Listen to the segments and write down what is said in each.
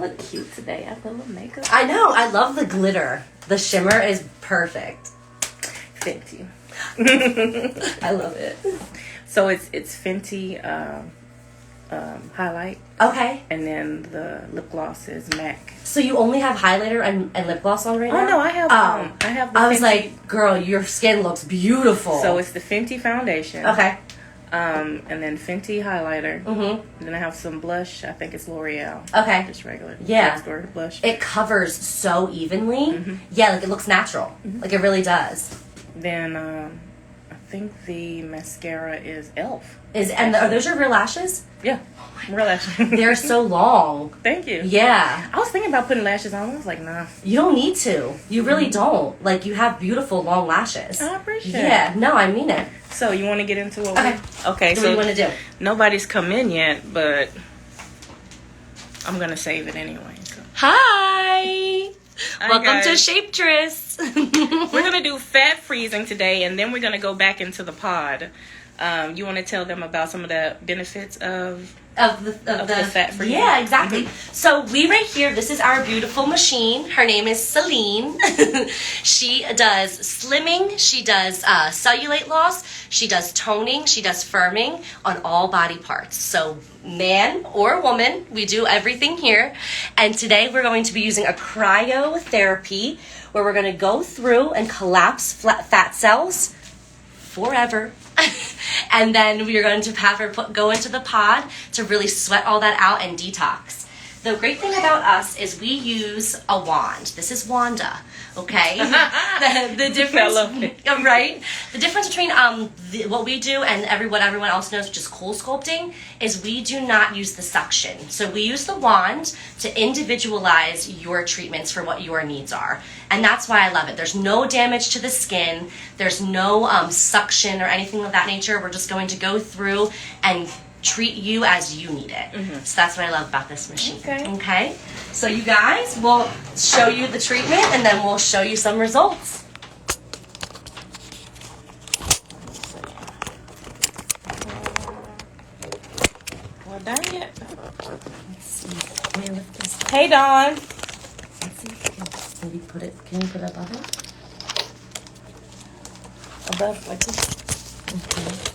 look cute today. I put a little makeup. I know. I love the glitter. The shimmer is perfect. Fenty. I love it. So it's Fenty highlight. Okay. And then the lip gloss is MAC. So you only have highlighter and lip gloss on right now? Oh no, I have the I was Fenty. like, girl, your skin looks beautiful. So it's the Fenty foundation. Okay. And then Fenty highlighter. Mm-hmm. And then I have some blush. I think it's L'Oreal. Okay. Just regular. Yeah. Drugstore blush. It covers so evenly. Mm-hmm. Yeah, like it looks natural. Mm-hmm. Like it really does. Then I think the mascara is Elf. Are those your real lashes? Yeah. Real lashes. They're so long. Thank you. Yeah. I was thinking about putting lashes on. I was like, nah. You don't need to. You really don't. Like, you have beautiful long lashes. I appreciate it. Yeah. No, I mean it. So you want to get into what? Okay. Okay. So what do you want to do? Nobody's come in yet, but I'm gonna save it anyway. So. Hi. Welcome guys. to Shapetress. We're gonna do fat freezing today, and then we're gonna go back into the pod. You want to tell them about some of the benefits of the fat freezing? Yeah, exactly. Mm-hmm. So we right here, this is our beautiful machine. Her name is Celine. She does slimming. She does cellulite loss. She does toning. She does firming on all body parts. So man or woman, we do everything here. And today we're going to be using a cryotherapy where we're going to go through and collapse fat cells forever. And then we are going to have her go into the pod to really sweat all that out and detox. The great thing about us is we use a wand. This is Wanda, okay? the difference, right? The difference between what we do and what everyone else knows, which is cool sculpting, is we do not use the suction. So we use the wand to individualize your treatments for what your needs are. And that's why I love it. There's no damage to the skin. There's no suction or anything of that nature. We're just going to go through and treat you as you need it. Mm-hmm. So that's what I love about this machine. Okay. So you guys, we'll show you the treatment and then we'll show you some results. Well, done yet. Let's see. Where with this? Hey, Dawn. Let's see if we can maybe put it. Can you put it above it? Above like this. Okay.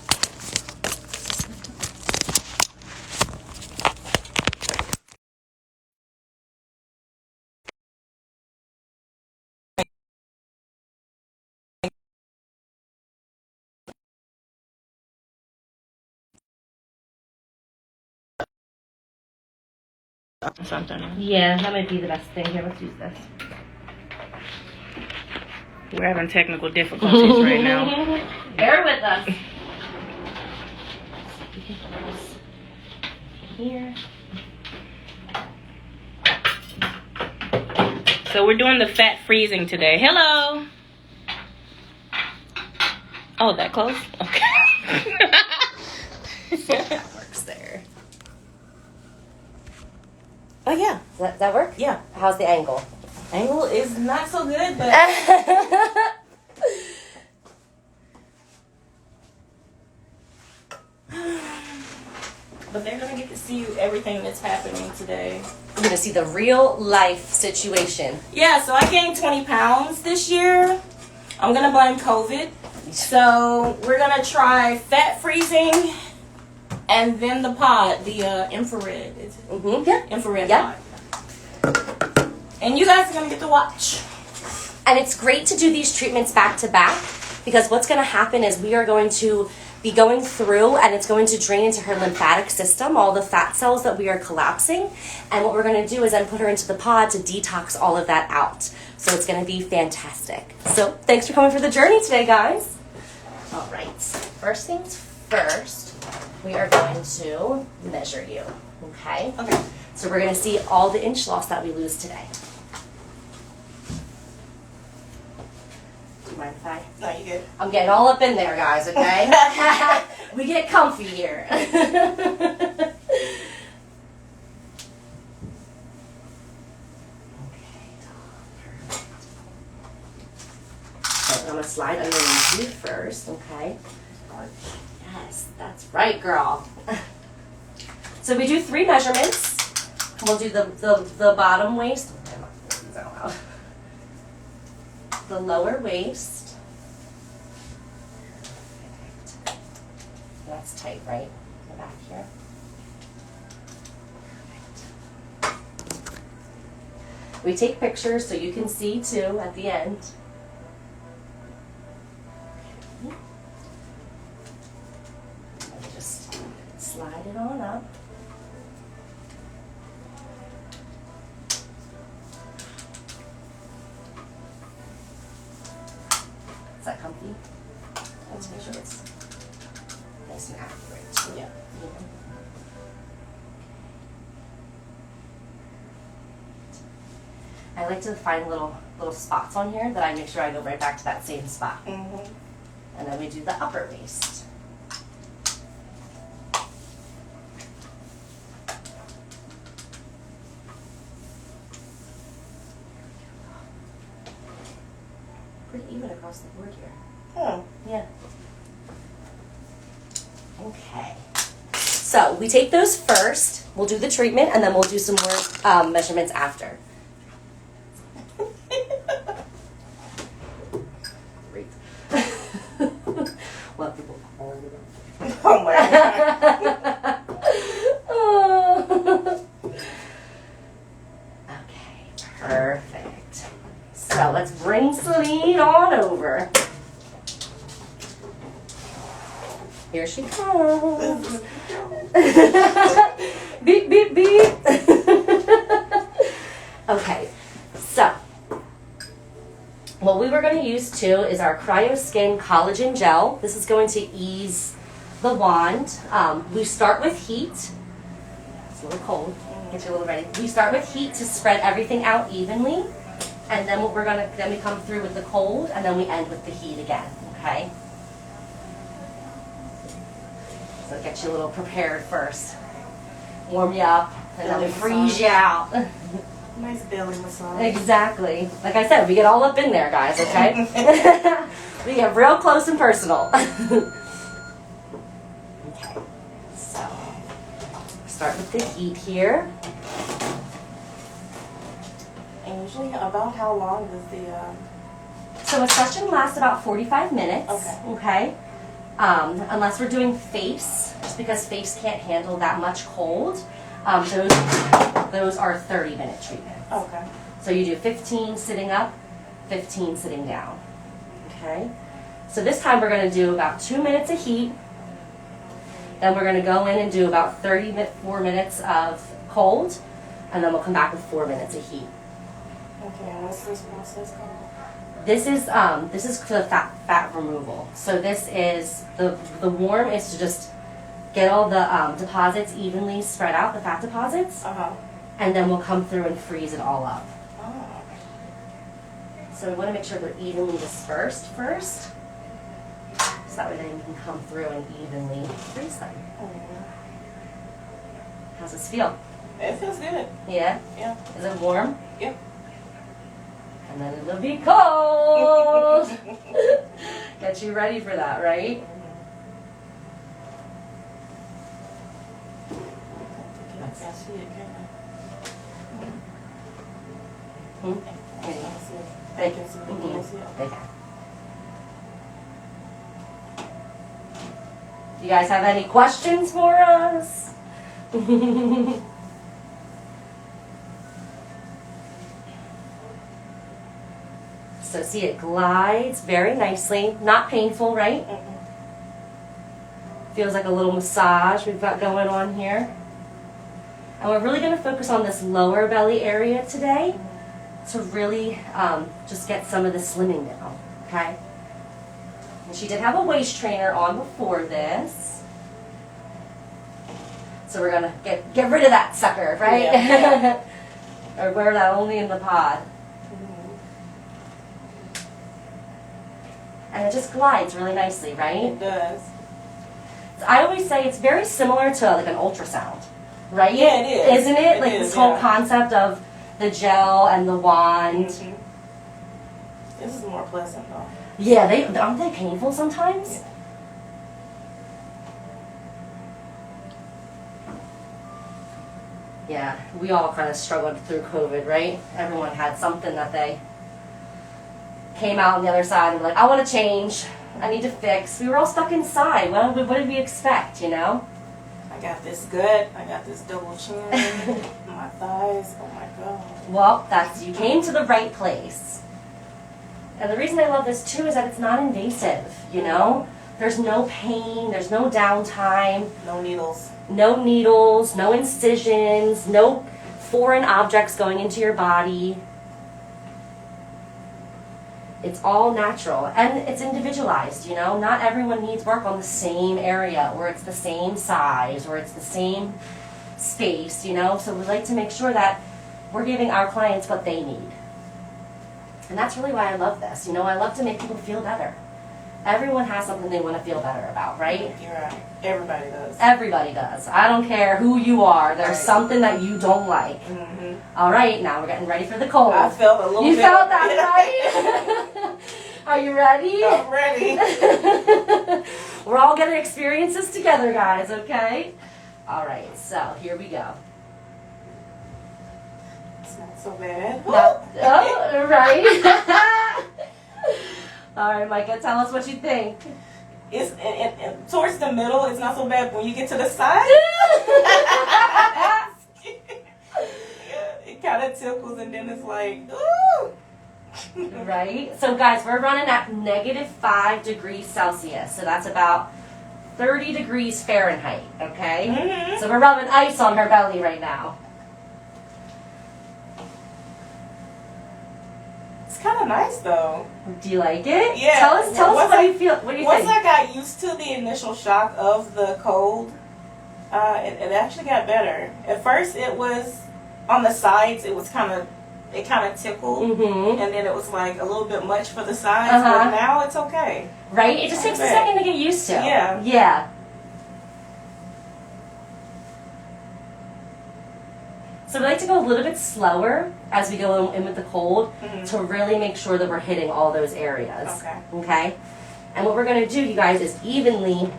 Something. Yeah, that might be the best thing. Here, let's use this. We're having technical difficulties right now. Bear with us. Here. So we're doing the fat freezing today. Hello. Oh, that close? Okay. That works there. Oh, yeah. Does that work? Yeah. How's the angle? Angle is not so good, but... But they're going to get to see everything that's happening today. You're going to see the real life situation. Yeah, so I gained 20 pounds this year. I'm going to blame COVID. So we're going to try fat freezing and then the pod, the infrared. Mm-hmm. Yeah. Infrared Yeah. pod. And you guys are going to get to watch. And it's great to do these treatments back to back because what's going to happen is we are going to be going through and it's going to drain into her lymphatic system, all the fat cells that we are collapsing. And what we're going to do is then put her into the pod to detox all of that out. So it's going to be fantastic. So thanks for coming for the journey today, guys. All right. First things first, we are going to measure you. Okay? Okay. So we're going to see all the inch loss that we lose today. Do you mind if I? No, you good. I'm getting all up in there, guys, okay? We get comfy here. Okay, I'm going to slide underneath you first, okay? Yes, that's right, girl. So we do 3 measurements. We'll do the bottom waist. These out loud. The lower waist. Perfect. That's tight, right? The back here. Perfect. We take pictures so you can see too at the end. And just slide it on up. Is that comfy? Let's make sure it's nice and accurate. Yeah. I like to find little spots on here that I make sure I go right back to that same spot. Mm-hmm. And then we do the upper waist. Pretty even across the board here. Oh. Yeah. Okay. So we take those first. We'll do the treatment, and then we'll do some more measurements after. Great. Well, people call it. Oh my God. Okay, perfect. So let's bring Celine on over. Here she comes. Beep, beep, beep. Okay, so what we were going to use too is our Cryo Skin Collagen Gel. This is going to ease the wand. We start with heat. It's a little cold. Get you a little ready. We start with heat to spread everything out evenly, and then then we come through with the cold, and then we end with the heat again. Okay. So get you a little prepared first. Warm you up, and then we freeze you out. Nice belly massage. Exactly. Like I said, we get all up in there, guys, okay? We get real close and personal. Okay. So, start with the heat here. And usually, about how long does the So a session lasts about 45 minutes. Okay. Okay. Unless we're doing face, just because face can't handle that much cold. Those are 30-minute treatments. Okay. So you do 15 sitting up, 15 sitting down. Okay? So this time we're going to do about 2 minutes of heat. Then we're going to go in and do about 4 minutes of cold. And then we'll come back with 4 minutes of heat. Okay, and what's this process called? This is for the fat removal. So this is, the warm is to just get all the deposits evenly spread out, the fat deposits. Uh-huh. And then we'll come through and freeze it all up. Oh. So we want to make sure they're evenly dispersed first. So that way then you can come through and evenly freeze them. Mm-hmm. How's this feel? It feels good. Yeah? Yeah. Is it warm? Yep. And then it'll be cold! Get you ready for that, right? I see it, can't Hmm? I? I see it. They I can see it. Can I see it? They can. You guys have any questions for us? So see, it glides very nicely. Not painful, right? Mm-mm. Feels like a little massage we've got going on here. And we're really going to focus on this lower belly area today to really just get some of the slimming down, okay? And she did have a waist trainer on before this. So we're going to get rid of that sucker, right? Yeah. Or wear that only in the pod. And it just glides really nicely, right? It does. I always say it's very similar to like an ultrasound, right? Yeah, it is. Isn't it? It Like is, this whole yeah. concept of the gel and the wand. Mhm. This is more pleasant though. Yeah, aren't they painful sometimes? Yeah. Yeah, we all kind of struggled through COVID, right? Everyone had something that they came out on the other side and were like, I want to change. I need to fix. We were all stuck inside. What did we expect, you know? I got this gut. I got this double chin. My thighs. Oh my god. Well, you came to the right place. And the reason I love this too is that it's not invasive, you know? There's no pain, there's no downtime. No needles. No needles, no incisions, no foreign objects going into your body. It's all natural and it's individualized, you know? Not everyone needs work on the same area or it's the same size or it's the same space, you know? So we like to make sure that we're giving our clients what they need. And that's really why I love this. You know, I love to make people feel better. Everyone has something they want to feel better about, right? You're right. Everybody does. Everybody does. I don't care who you are. There's Right. something that you don't like. Mm-hmm. All right, now we're getting ready for the cold. I felt a little You bit. felt that, right? Are you ready? I'm ready. We're all going to experience this together, guys, okay? All right, so here we go. It's not so bad. No, oh, right. All right, Micah, tell us what you think. It's and towards the middle. It's not so bad. When you get to the side, it kind of tickles, and then it's like, ooh. Right? So, guys, we're running at -5 degrees Celsius. So that's about 30 degrees Fahrenheit, okay? Mm-hmm. So we're rubbing ice on her belly right now. It's kind of nice, though. Do you like it? Yeah. Tell us what you feel. What do you Once think? I got used to the initial shock of the cold, it actually got better. At first, it was on the sides. It kind of tickled, Mm-hmm. and then it was like a little bit much for the sides. Uh-huh. But now it's okay. Right? It just takes a second to get used to. Yeah. Yeah. So we like to go a little bit slower as we go in with the cold to really make sure that we're hitting all those areas. Okay. Okay? And what we're going to do, you guys, is evenly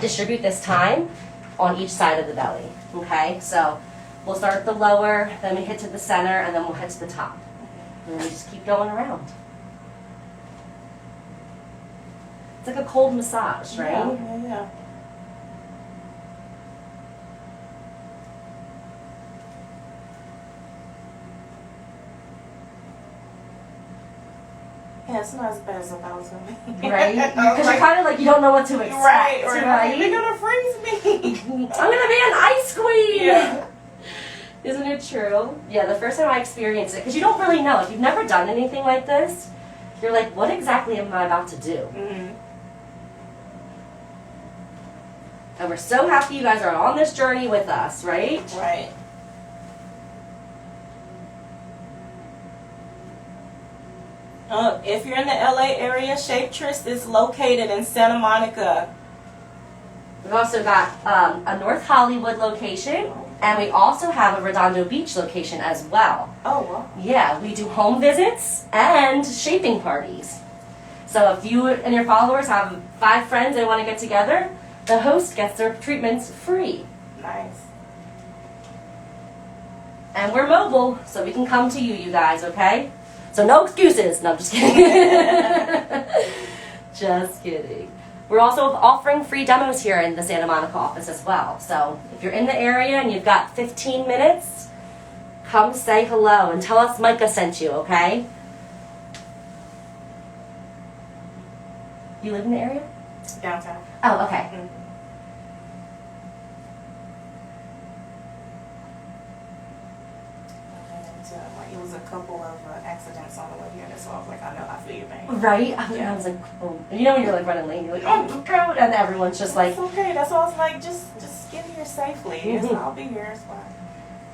distribute this time on each side of the belly. Okay? So we'll start at the lower, then we hit to the center, and then we'll hit to the top. And then we just keep going around. It's like a cold massage, right? Yeah. Yeah, it's not as bad as I thought it was going to be. Right? Because you're kind of like, you don't know what to expect. Right. Right? They're going to freeze me. I'm going to be an ice queen! Yeah. Isn't it true? Yeah, the first time I experienced it, because you don't really know. If you've never done anything like this, you're like, what exactly am I about to do? Mm-hmm. And we're so happy you guys are on this journey with us, right? Right. If you're in the LA area, Shapetress is located in Santa Monica. We've also got a North Hollywood location, and we also have a Redondo Beach location as well. Oh, well. Yeah, we do home visits and shaping parties. So if you and your followers have 5 friends and want to get together, the host gets their treatments free. Nice. And we're mobile, so we can come to you guys, okay? So no excuses. No, I'm just kidding. Just kidding. We're also offering free demos here in the Santa Monica office as well. So if you're in the area and you've got 15 minutes, come say hello and tell us Micah sent you, okay? You live in the area? Downtown. Oh, okay. Mm-hmm. It was a couple of accidents on the way here, so I was like, I know, I feel your pain. Right? Yeah. I was like, oh. You know when you're like running late, you're like, oh, God, and everyone's just like, It's okay. That's why I was like, just get here safely. Mhm. I'll be here. It's fine.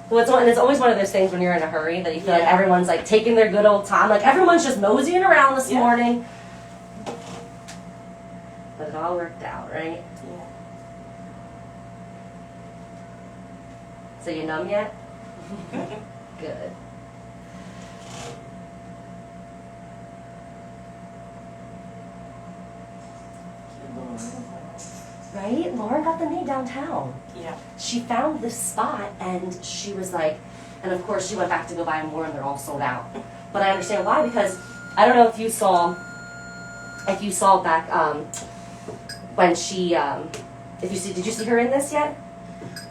well, it's always one of those things when you're in a hurry that you feel like Yeah. everyone's like taking their good old time. Like everyone's just moseying around this Yeah. morning. But it all worked out, right? Yeah. So you numb yet? Good. Right? Lauren got the knee downtown. Yeah. She found this spot and she was like, and of course she went back to go buy more and they're all sold out. But I understand why, because I don't know if you saw back when she, did you see her in this yet?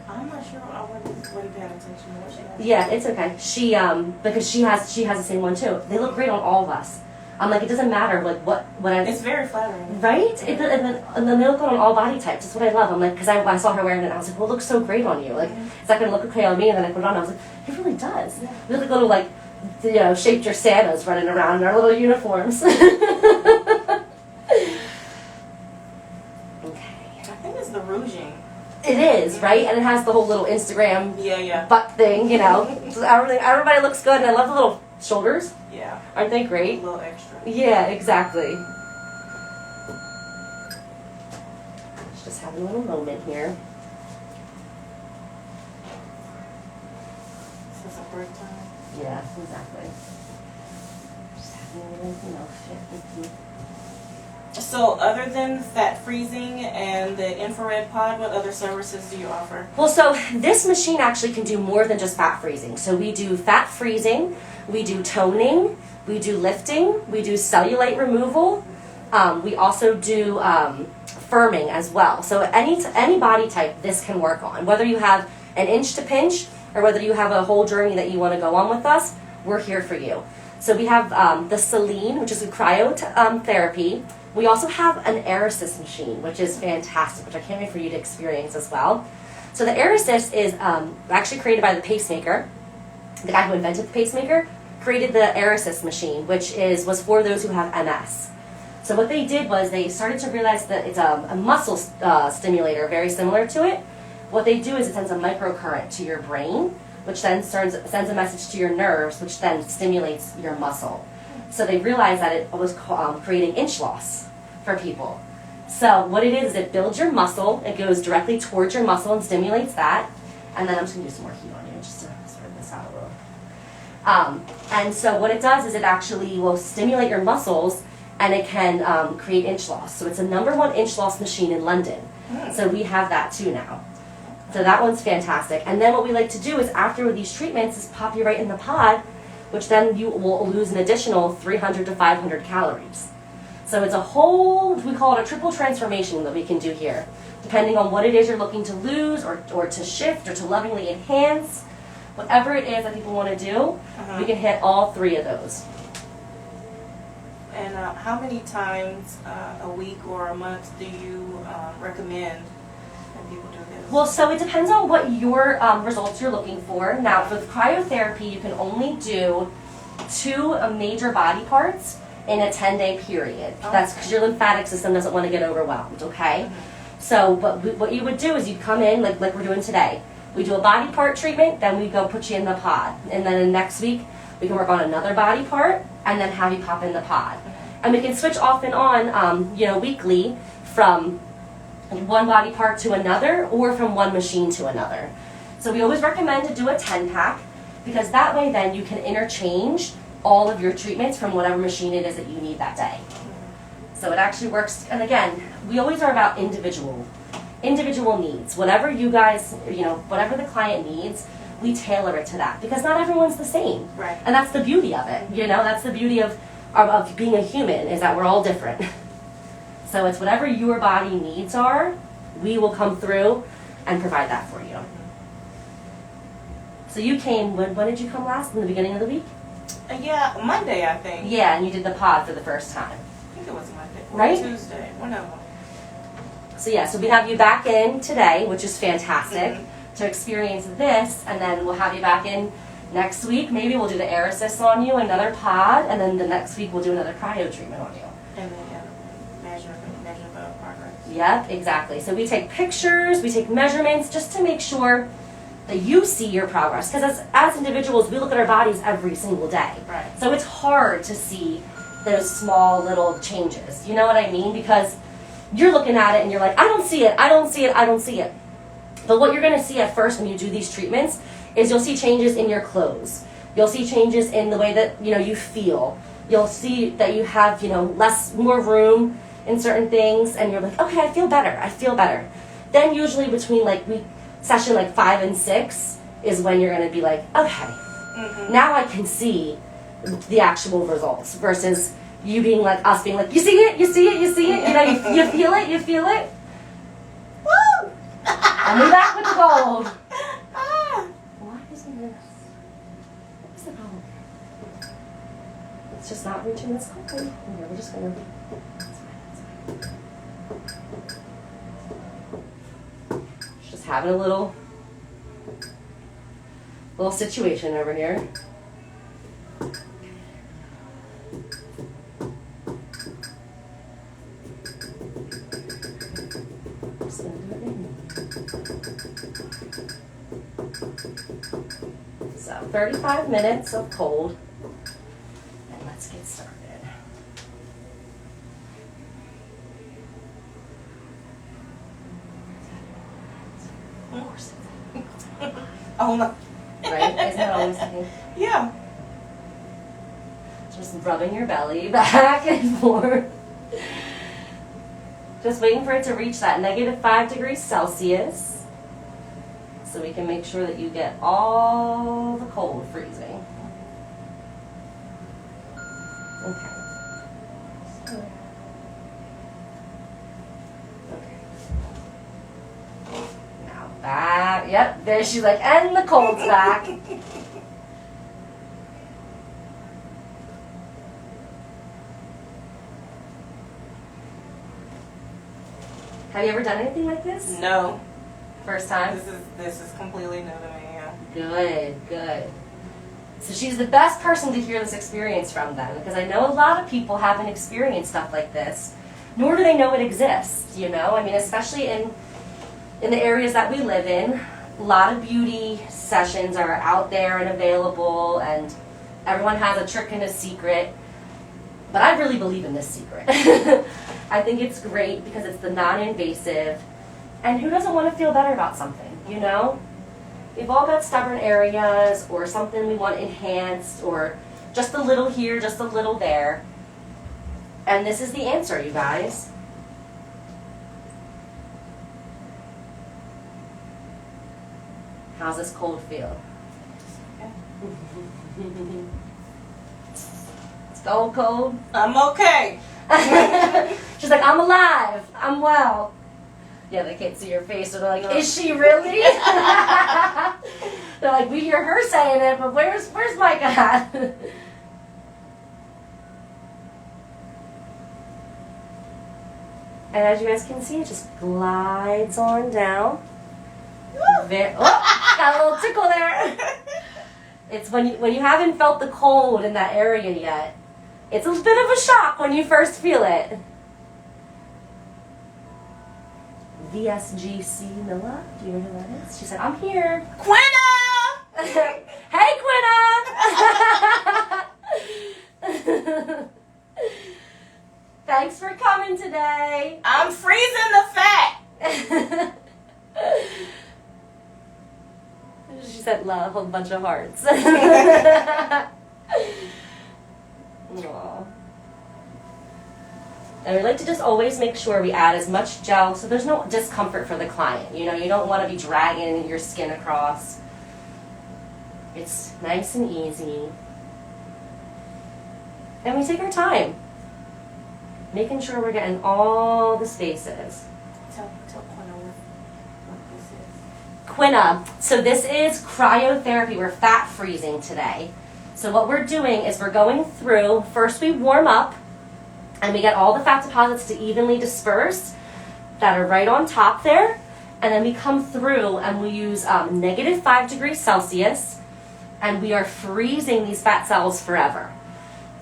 I'm not sure. I wasn't paying attention to what she had. Yeah, it's okay. She, because she has the same one too. They look great on all of us. I'm like, it doesn't matter like what I. It's very flattering. Right? And then they look good on all body types. That's what I love. I'm like, because I saw her wearing it and I was like, well, it looks so great on you. Like, is that going to look okay on me? And then I put it on and I was like, it really does. Yeah. We look like little, like, Shapetress Santas running around in our little uniforms. Okay. I think it's the rouging. It is, right? And it has the whole little Instagram Yeah. butt thing, So everybody looks good. And I love the little shoulders. Yeah. Aren't they great? A little extra. Yeah, exactly. Just having a little moment here. This is a break time. Yeah, exactly. Just having a little, shit. So, other than fat freezing and the infrared pod, what other services do you offer? Well, so this machine actually can do more than just fat freezing. So we do fat freezing, we do toning, we do lifting, we do cellulite removal. We also do firming as well. So any body type this can work on. Whether you have an inch to pinch or whether you have a whole journey that you want to go on with us, we're here for you. So we have the Celine, which is a cryotherapy. We also have an air assist machine, which is fantastic, which I can't wait for you to experience as well. So the air assist is actually created by the pacemaker. The guy who invented the pacemaker created the air assist machine, which was for those who have MS. So what they did was they started to realize that it's a muscle stimulator, very similar to it. What they do is it sends a microcurrent to your brain, which then sends a message to your nerves, which then stimulates your muscle. So they realized that it was creating inch loss for people. So what it is it builds your muscle, it goes directly towards your muscle and stimulates that. And then I'm just going to do some more heat on you just to spread this out a little. And so what it does is it actually will stimulate your muscles and it can create inch loss. So it's a #1 inch loss machine in London. So we have that too now. So that one's fantastic. And then what we like to do is after these treatments is pop you right in the pod, which then you will lose an additional 300 to 500 calories. So it's a whole, we call it a triple transformation that we can do here. Depending on what it is you're looking to lose or to shift or to lovingly enhance, whatever it is that people want to do, we can hit all 3 of those. And how many times a week or a month do you recommend when people do this? Well, so it depends on what your results you're looking for. Now, for the cryotherapy, you can only do 2 major body parts in a 10-day period. That's because your lymphatic system doesn't want to get overwhelmed, okay? So what you would do is you'd come in, like we're doing today. We do a body part treatment, then we go put you in the pod. And then the next week, we can work on another body part, and then have you pop in the pod. And we can switch off and on, weekly from one body part to another or from one machine to another. So we always recommend to do a 10-pack because that way then you can interchange all of your treatments from whatever machine it is that you need that day. So it actually works, and again, we always are about individual needs. Whatever you guys, whatever the client needs, we tailor it to that because not everyone's the same. Right. And that's the beauty of it, that's the beauty of being a human is that we're all different. So it's whatever your body needs are, we will come through and provide that for you. So you came, when did you come last? In the beginning of the week? Yeah, Monday, I think. Yeah, and you did the pod for the first time. I think it was Monday. Or Right? Tuesday. One of them. So yeah, so we have you back in today, which is fantastic, to experience this, and then we'll have you back in next week. Maybe we'll do the air assist on you, another pod, and then the next week we'll do another cryo treatment on you. And then measure the progress. Yep, exactly. So we take pictures, we take measurements, just to make sure that you see your progress. Because as individuals, we look at our bodies every single day. Right. So it's hard to see those small little changes. You know what I mean? Because you're looking at it and you're like, I don't see it, I don't see it, I don't see it. But what you're going to see at first when you do these treatments is you'll see changes in your clothes. You'll see changes in the way that you feel. You'll see that you have more room in certain things, and you're like, okay, I feel better. Then usually between like session like 5 and 6 is when you're going to be like, okay, now I can see the actual results, versus you being like, us being like, you see it, you see it, you see it, you know, you feel it, you feel it. Woo! And we're back with the gold. Why isn't this? What's the problem? It's just not reaching this gold. Okay, we're just gonna. Just having a little situation over here. So 35 minutes of cold, and let's get started. Of course. Oh no. Right? Isn't that always the thing? Yeah. Just rubbing your belly back and forth. Just waiting for it to reach that -5 degrees Celsius, so we can make sure that you get all the cold freezing. Okay. Okay. Now back. Yep, there she's like, and the cold's back. Have you ever done anything like this? No. First time? This is completely new to me. Yeah. Good. So she's the best person to hear this experience from then, because I know a lot of people haven't experienced stuff like this, nor do they know it exists, you know? I mean, especially in the areas that we live in, a lot of beauty sessions are out there and available, and everyone has a trick and a secret. But I really believe in this secret. I think it's great because it's the non-invasive. And who doesn't want to feel better about something, you know? We've all got stubborn areas or something we want enhanced, or just a little here, just a little there. And this is the answer, you guys. How's this cold feel? It's cold. I'm okay. She's like, I'm alive. I'm well. Yeah, they can't see your face, so they're like, is she really? They're like, we hear her saying it, but where's Micah at? And as you guys can see, it just glides on down. Got a little tickle there. It's when you haven't felt the cold in that area yet. It's a bit of a shock when you first feel it. VSGC Milla, do you know who that is? She said, I'm here. Quinna! Hey, Quinna! Thanks for coming today. I'm freezing the fat. She said love, a whole bunch of hearts. Aww. And we like to just always make sure we add as much gel so there's no discomfort for the client. You know, you don't want to be dragging your skin across. It's nice and easy. And we take our time, making sure we're getting all the spaces. Tell Quinna what this is. Quinna. So this is cryotherapy. We're fat freezing today. So what we're doing is we're going through, first we warm up, and we get all the fat deposits to evenly disperse that are right on top there. And then we come through and we use -5 degrees Celsius, and we are freezing these fat cells forever.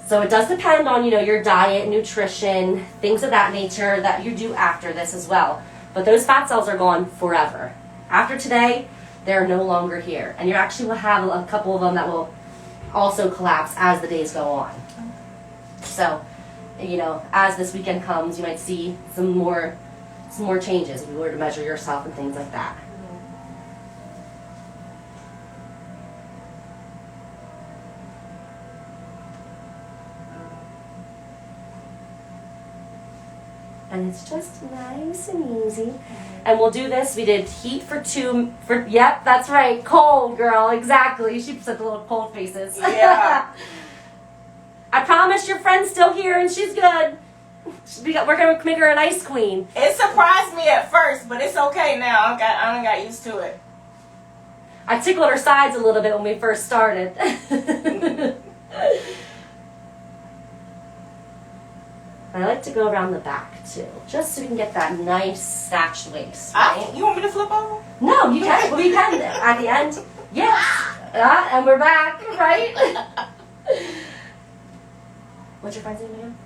So it does depend on, you know, your diet, nutrition, things of that nature that you do after this as well. But those fat cells are gone forever. After today, they're no longer here. And you actually will have a couple of them that will also collapse as the days go on. So, you know, as this weekend comes, you might see some more changes if you were to measure yourself and things like that. And it's just nice and easy. And we'll do this. We did heat yep, that's right. Cold, girl. Exactly. She said the little cold faces. Yeah. I promise your friend's still here and she's good. We're going to make her an ice queen. It surprised me at first, but it's okay now. I done got used to it. I tickled her sides a little bit when we first started. I like to go around the back too, just so we can get that nice snatched waist. Right? You want me to flip over? No, you can. Well, we can at the end. Yes. And we're back, right? What's your friend's name again?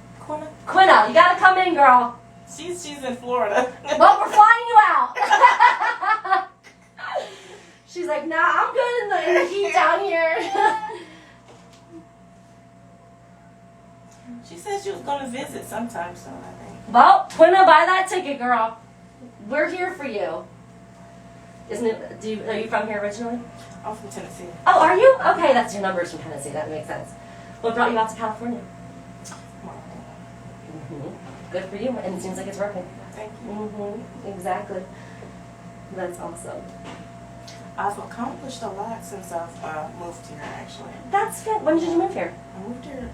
Quinna. You gotta come in, girl. She's in Florida. Well, we're flying you out. She's like, nah, I'm good in the heat down here. She said she was going to visit sometime soon, I think. Well, Quinna, buy that ticket, girl. We're here for you. Isn't it? Are you from here originally? I'm from Tennessee. Oh, are you? Okay, that's your numbers from Tennessee. That makes sense. What brought you out to California? Mm-hmm. Good for you, and it seems like it's working. Thank you. Mm-hmm. Exactly. That's awesome. I've accomplished a lot since I've moved here, actually. That's good. When did you move here? I moved here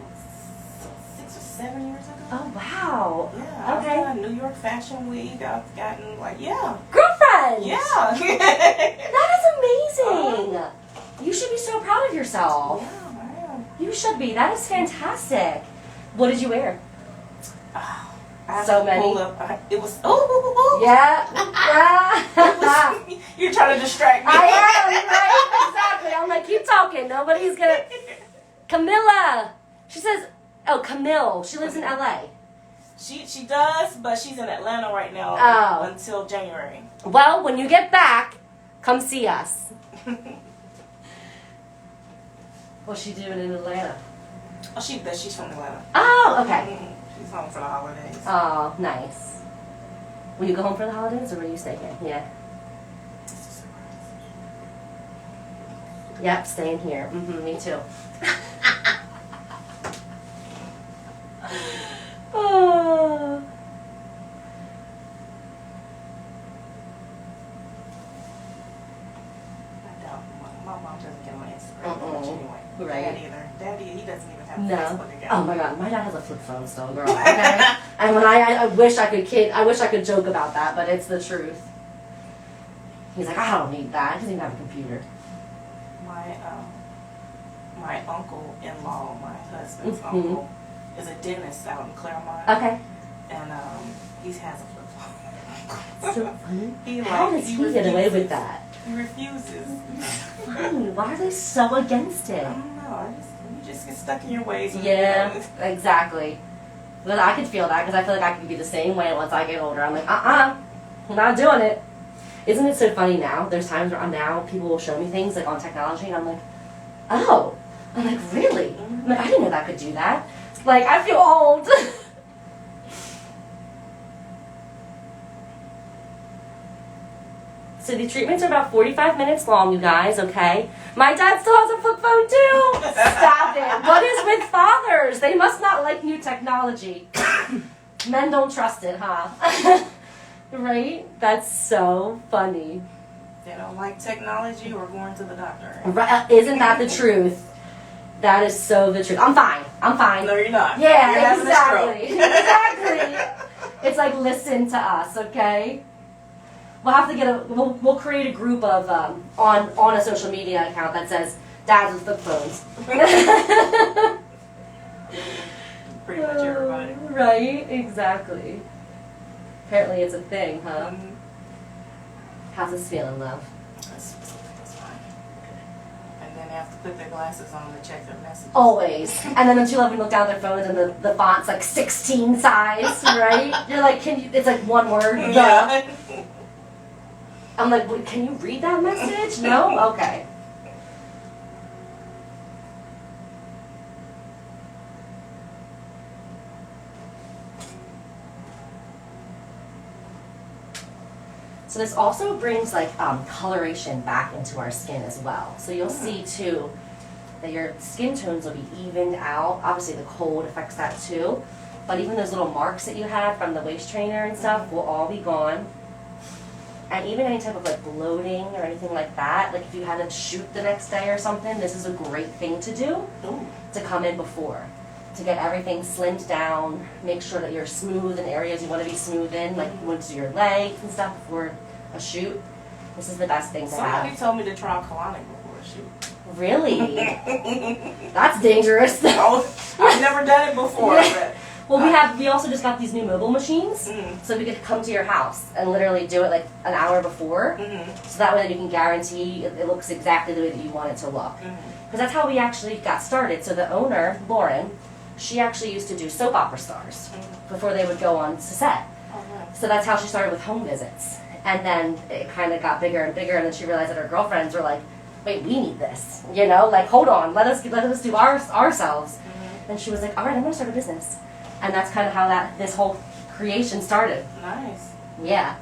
6 or 7 years ago. Oh, wow. Yeah. Okay. I've done New York Fashion Week. I've gotten, Girlfriend! Yeah. That is amazing. You should be so proud of yourself. Yeah, I am. You should be. That is fantastic. What did you wear? So many. It was. Oh. Yeah. You're trying to distract me. I am, right? Exactly. I'm like, keep talking. Nobody's gonna. Camilla. She says, oh, Camille. She lives in LA. She does, but she's in Atlanta right now until January. Well, when you get back, come see us. What's she doing in Atlanta? Oh, she's from Atlanta. Oh, okay. She's home for the holidays. Oh, nice. Will you go home for the holidays, or will you stay here? Yeah. Yep, staying here. Mm-hmm, me too. Oh. My mom doesn't get on Instagram much anyway. Right. Dad either. Daddy, he doesn't even have No. Facebook account. Oh my God, my dad has a flip phone still, girl. Okay. And when I wish I could joke about that, but it's the truth. He's like, I don't need that. He doesn't even have a computer. My uncle-in-law, my husband's uncle, is a dentist out in Claremont. Okay. And he has a flip phone. So funny. How does he get away with that? He refuses. Funny. Why are they so against it? I don't know. You just get stuck in your ways. Yeah, exactly. But I could feel that because I feel like I could be the same way once I get older. I'm like, I'm not doing it. Isn't it so funny now? There's times where now people will show me things like on technology and I'm like, oh. I'm like, really? I'm like, I didn't know that could do that. Like, I feel old. So the treatments are about 45 minutes long, you guys, okay? My dad still has a flip phone too. Stop it. What is with fathers? They must not like new technology. Men don't trust it, huh? Right? That's so funny. They don't like technology or going to the doctor. Right? Isn't that the truth? That is so the truth. I'm fine. No, you're not. Yeah, you're having exactly. a stroke. Exactly. It's like, listen to us, okay? We'll have to we'll create a group of on a social media account that says dads with flip phones. Pretty much everybody. Right, exactly. Apparently it's a thing, huh? How's this feeling, love? That's fine. And then they have to put their glasses on to check their messages. Always. And then the two of them look down at their phones and the font's like 16 size, right? You're like, it's like one word. Yeah. I'm like, wait, can you read that message? No? Okay. So this also brings like coloration back into our skin as well. So you'll see too that your skin tones will be evened out. Obviously the cold affects that too. But even those little marks that you had from the waist trainer and stuff will all be gone. And even any type of like bloating or anything like that, like if you had to shoot the next day or something, this is a great thing to do. Ooh. To come in before. To get everything slimmed down, make sure that you're smooth in areas you want to be smooth in, like you want to do your legs and stuff before a shoot. This is the best thing to Somebody have. told me to try colonic before a shoot. Really? That's dangerous. Oh, I've never done it before. Yeah. Well, we also just got these new mobile machines, so we could come to your house and literally do it like an hour before, so that way you can guarantee it looks exactly the way that you want it to look. Because that's how we actually got started. So the owner, Lauren, she actually used to do soap opera stars before they would go on to set. Oh, nice. So that's how she started with home visits. And then it kind of got bigger and bigger, and then she realized that her girlfriends were like, wait, we need this, you know, like, hold on, let us do ourselves. And she was like, all right, I'm going to start a business. And that's kind of how this whole creation started. Nice. Yeah.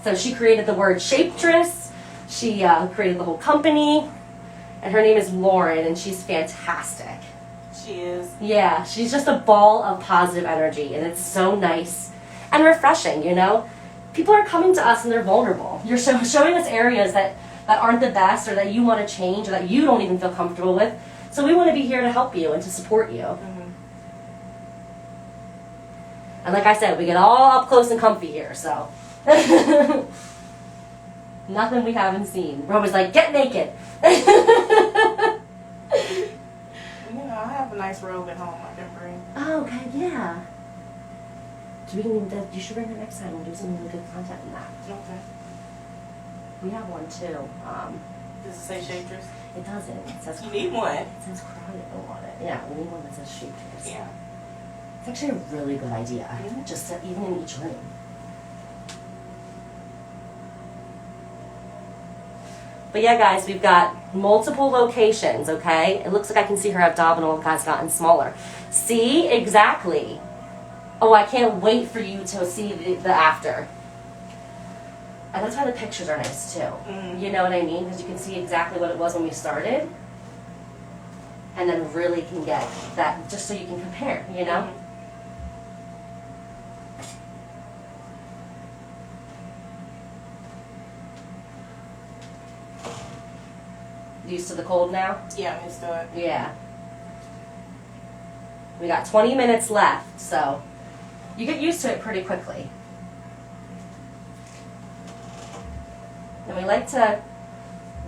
So she created the word Shapetress. She created the whole company. And her name is Lauren, and she's fantastic. She is. Yeah, she's just a ball of positive energy, and it's so nice and refreshing, you know? People are coming to us and they're vulnerable. You're showing us areas that aren't the best, or that you want to change, or that you don't even feel comfortable with. So we want to be here to help you and to support you. And like I said, we get all up close and comfy here, so. Nothing we haven't seen. We're always like, get naked. You know, I have a nice robe at home I can bring. Oh, okay, yeah. You should bring that next time. We'll do some really good content in that. Okay. We have one too. Does it say Shapetress? It doesn't. It says You need one. It says cryo on it. Yeah, we need one that says Shapetress. Yeah. It's actually a really good idea. Just to, even in each room. But yeah, guys, we've got multiple locations, okay? It looks like I can see her abdominal has gotten smaller. See? Exactly. Oh, I can't wait for you to see the after. And that's why the pictures are nice, too. You know what I mean? Because you can see exactly what it was when we started. And then really can get that, just so you can compare, you know? Used to the cold now? Yeah, I'm used to it. Yeah. We got 20 minutes left, so you get used to it pretty quickly. And we like to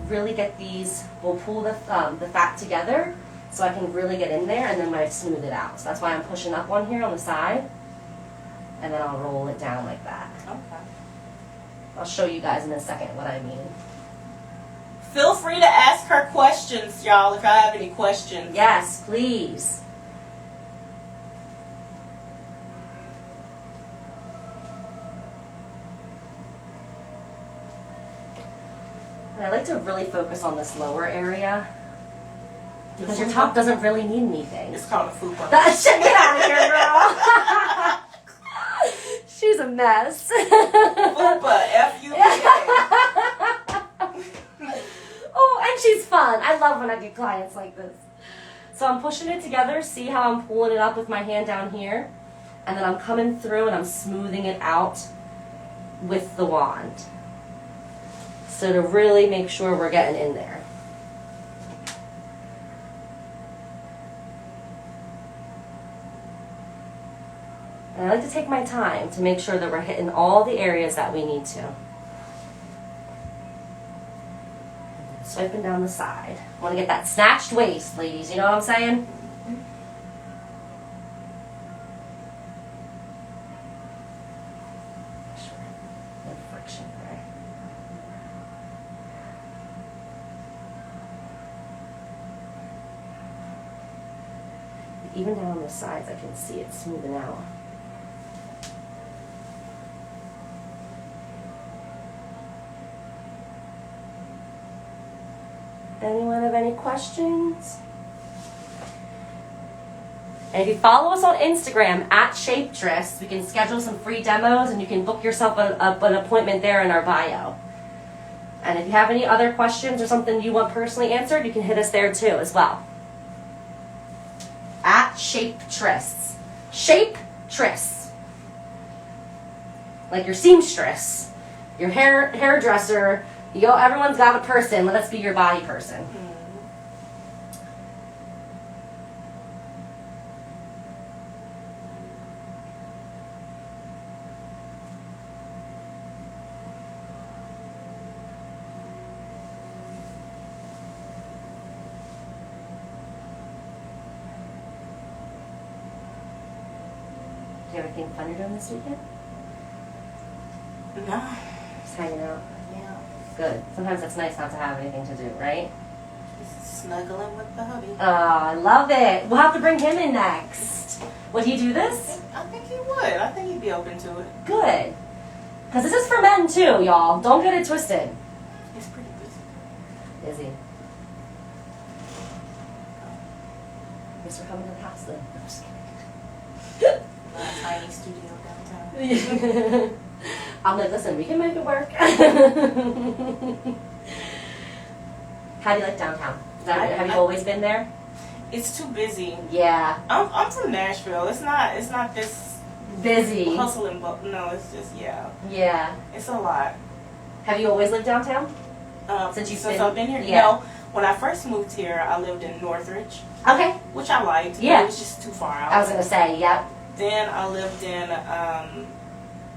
really get these, we'll pull the fat together so I can really get in there, and then I smooth it out. So that's why I'm pushing up on here on the side, and then I'll roll it down like that. Okay. I'll show you guys in a second what I mean. Feel free to ask her questions, y'all, if I have any questions. Yes, please. And I like to really focus on this lower area because your top doesn't really need anything. It's called a fupa. Shit, get out of here, girl. She's a mess. Fupa, F-U-P-A. Oh, and she's fun. I love when I do clients like this. So I'm pushing it together. See how I'm pulling it up with my hand down here? And then I'm coming through and I'm smoothing it out with the wand. So to really make sure we're getting in there. And I like to take my time to make sure that we're hitting all the areas that we need to. Swiping down the side. I want to get that snatched waist, ladies. You know what I'm saying? No friction there. Even down the sides, I can see it smoothing out. Anyone have any questions? And if you follow us on Instagram at Shapetress, we can schedule some free demos and you can book yourself an appointment there in our bio. And if you have any other questions or something you want personally answered, you can hit us there too as well. At Shapetress. Shapetress. Like your seamstress, your hairdresser. Everyone's got a person. Let us be your body person. Do you have anything fun you're doing this weekend? No. Just hanging out. Yeah. Good. Sometimes it's nice not to have anything to do, right? Just snuggling with the hubby. Oh, I love it. We'll have to bring him in next. Would he do this? I think he would. I think he'd be open to it. Good. Because this is for men too, y'all. Don't get it twisted. He's pretty busy. Busy. Thanks for coming to the house then. I'm just kidding. A tiny studio downtown. I'm like, listen, we can make it work. How do you like downtown? Have you always been there? It's too busy. Yeah. I'm from Nashville. It's not this Busy. hustle and no. It's just Yeah. It's a lot. Have you always lived downtown? Since I've been here. Yeah. No, when I first moved here, I lived in Northridge, Okay. which I liked. Yeah. It was just too far out. I was gonna say, yep. Then I lived in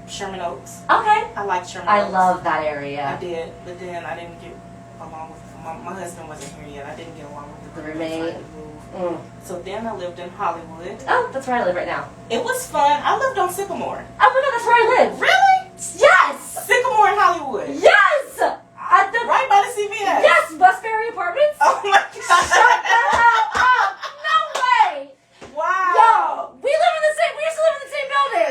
Sherman Oaks. Okay. I liked Sherman I Oaks. love that I area. did, but then I didn't get along with my husband wasn't here yet. I didn't get along with The the roommate. to move. Mm. So then I lived in Hollywood. Oh, that's where I live right now. It was fun. I lived on Sycamore. Oh my god, that's where I live. Really? Yes! Sycamore in Hollywood. Yes! At the Right by the CVS. Yes, Busberry Apartments. Oh my Shut god. the hell up! No way! Wow. Yo, we used to live in the same building.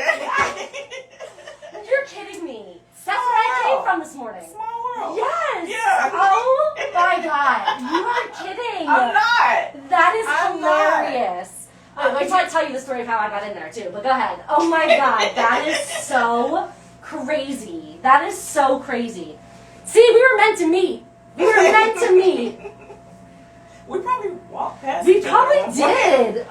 You're kidding me. That's where I came from this morning. Small world. Yes. Yeah. Oh my god. You are kidding. I'm not. That is I'm not. hilarious. Wait till I tell you the story of how I got in there too. But go ahead. Oh my god, that is so crazy. That is so crazy. See, we were meant to meet. We were meant to meet. We probably walked past. We each other probably at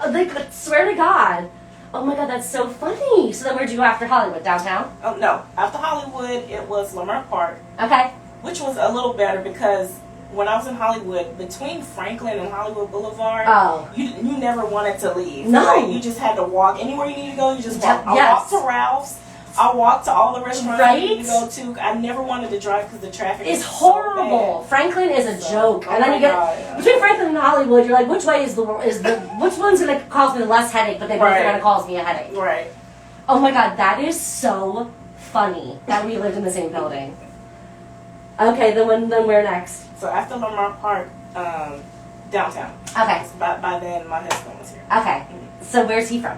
one did. Like, swear to God. Oh my god, that's so funny. So then where'd you go after Hollywood? Downtown? Oh no! After Hollywood, it was Lamar Park, Okay. which was a little better because when I was in Hollywood, between Franklin and Hollywood Boulevard, Oh. you never wanted to leave. No. Like, you just had to walk anywhere you need to go. You just walk. I Yes. walked to Ralph's. I walked to all the restaurants I needed to Right? go to. I never wanted to drive because the traffic It's is horrible. So Franklin is a joke. Oh And then my you get God, yeah. between Franklin and Hollywood, you're like, which way is which one's gonna cause me the less headache, but then both Right. are gonna cause me a headache. bad. Right. Oh my god, that is so funny that we lived in the same building. Okay, then where next? So after Lamar Park, downtown. Okay. By then, my husband was here. Okay. So where's he from?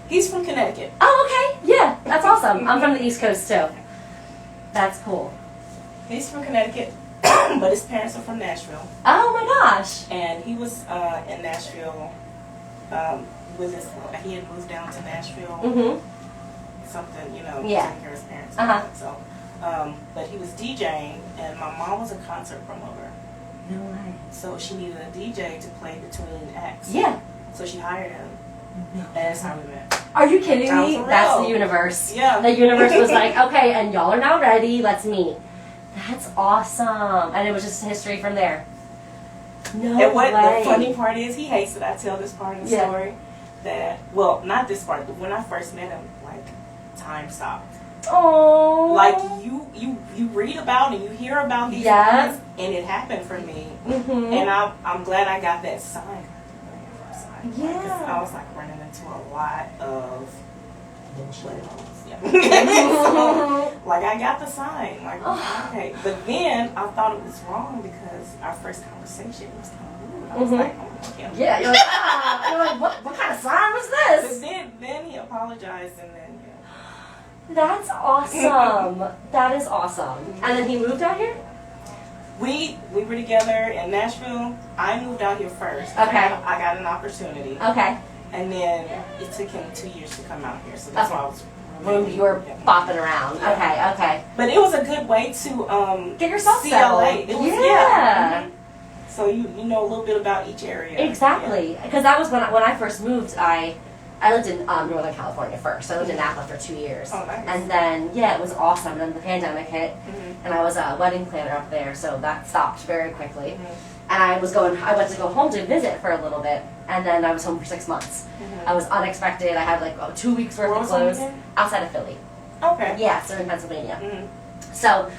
He's from Connecticut. Oh, okay. Yeah, that's awesome. I'm from the East Coast too. That's cool. He's from Connecticut, but his parents are from Nashville. Oh my gosh. And he was in Nashville with his. He had moved down to Nashville. Mm-hmm. Something, Yeah. taking care of his parents. Uh-huh. So, but he was DJing, and my mom was a concert promoter. No way. So she needed a DJ to play between acts. Yeah. So she hired him, No. and that's how we met. Are you kidding Sounds me? real. That's the universe. Yeah. The universe was like, okay, and y'all are now ready. Let's meet. That's awesome. And it was just history from there. No And what way. the funny part is, he hates that I tell this part of the Yeah. story. That, well, not this part, but when I first met him, like, time stopped. Oh. Like, you read about and you hear about these Yeah. things, and it happened for me. Mm-hmm. And I'm glad I got that sign. Yeah. Because I was, like, running into a lot of bullshit. Yeah. So, like, I got the sign. Like, Oh. okay. But then I thought it was wrong because our first conversation was kind of rude. I was Mhm. like, oh, okay. Yeah, you're like, you're like, what kind of sign was But this? then he apologized, and then, That's awesome. That is awesome. And then he moved out here? We were together in Nashville. I moved out here first. Okay. I got an opportunity. Okay. And then it took him 2 years to come out here. So that's Okay. why I was When you were bopping around. Yeah. Okay, okay. But it was a good way to Get yourself see settled. LA. It was, Yeah. Mhm. So you know a little bit about each area. Exactly. Because that was when I first moved, I I lived in Northern California first. I lived in Napa for 2 years. Oh, nice. And then, yeah, it was awesome. And then the pandemic hit, and I was a wedding planner up there, so that stopped very quickly. And I went to go home to visit for a little bit, and then I was home for 6 months. I was unexpected. I had like 2 weeks worth of clothes outside of Philly. Okay. Yeah, so in Pennsylvania. So